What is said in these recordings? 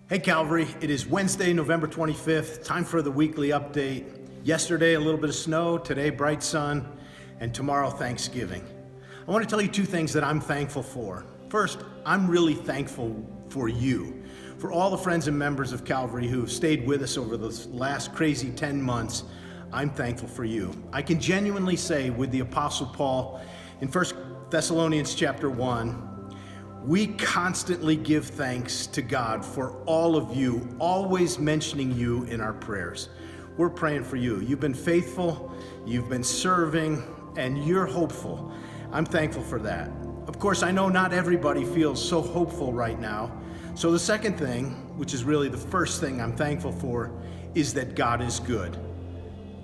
Hey Calvary, it is Wednesday, November 25th, time for the weekly update. Yesterday, a little bit of snow, today, bright sun, and tomorrow, Thanksgiving. I want to tell you two things that I'm thankful for. First, I'm really thankful for you, for all the friends and members of Calvary who have stayed with us over the last crazy 10 months. I'm thankful for you. I can genuinely say with the Apostle Paul in 1 Thessalonians chapter 1, we constantly give thanks to God for all of you, always mentioning you in our prayers. We're praying for you. You've been faithful, you've been serving, and you're hopeful. I'm thankful for that. Of course, I know not everybody feels so hopeful right now. So the second thing, which is really the first thing I'm thankful for, is that God is good.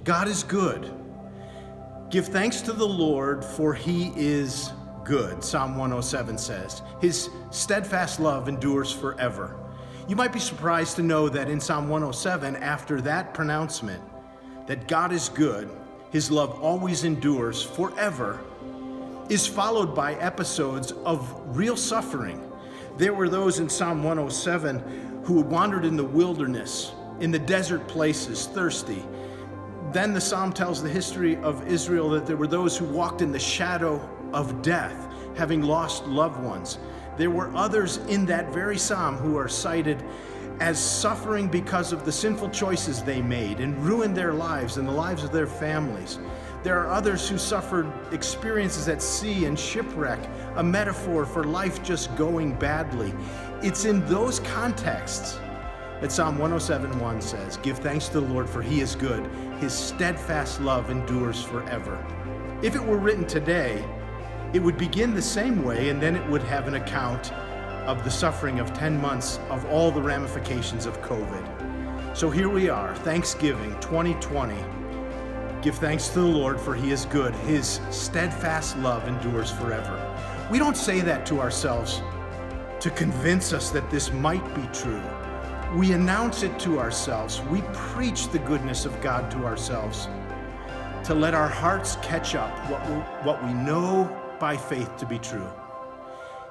God is good. Give thanks to the Lord, for he is good, Psalm 107 says. His steadfast love endures forever. You might be surprised to know that in Psalm 107, after that pronouncement, that God is good, his love always endures forever, is followed by episodes of real suffering. There were those in Psalm 107 who wandered in the wilderness, in the desert places, thirsty. Then the psalm tells the history of Israel that there were those who walked in the shadow of death, having lost loved ones. There were others in that very psalm who are cited as suffering because of the sinful choices they made and ruined their lives and the lives of their families. There are others who suffered experiences at sea and shipwreck, a metaphor for life just going badly. It's in those contexts that Psalm 107:1 says, "Give thanks to the Lord, for he is good. His steadfast love endures forever." If it were written today, it would begin the same way, and then it would have an account of the suffering of 10 months of all the ramifications of COVID. So here we are, Thanksgiving 2020. Give thanks to the Lord, for he is good. His steadfast love endures forever. We don't say that to ourselves to convince us that this might be true. We announce it to ourselves. We preach the goodness of God to ourselves to let our hearts catch up what we know by faith to be true.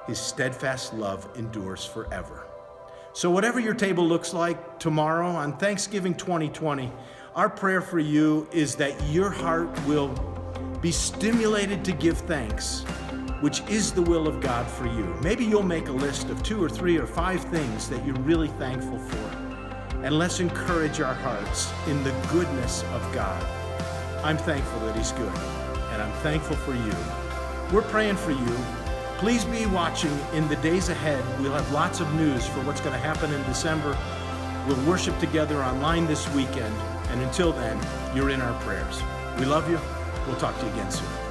His steadfast love endures forever. So whatever your table looks like tomorrow on Thanksgiving 2020, our prayer for you is that your heart will be stimulated to give thanks, which is the will of God for you. Maybe you'll make a list of 2 or 3 or 5 things that you're really thankful for. And let's encourage our hearts in the goodness of God. I'm thankful that he's good, and I'm thankful for you. We're praying for you. Please be watching in the days ahead. We'll have lots of news for what's going to happen in December. We'll worship together online this weekend. And until then, you're in our prayers. We love you. We'll talk to you again soon.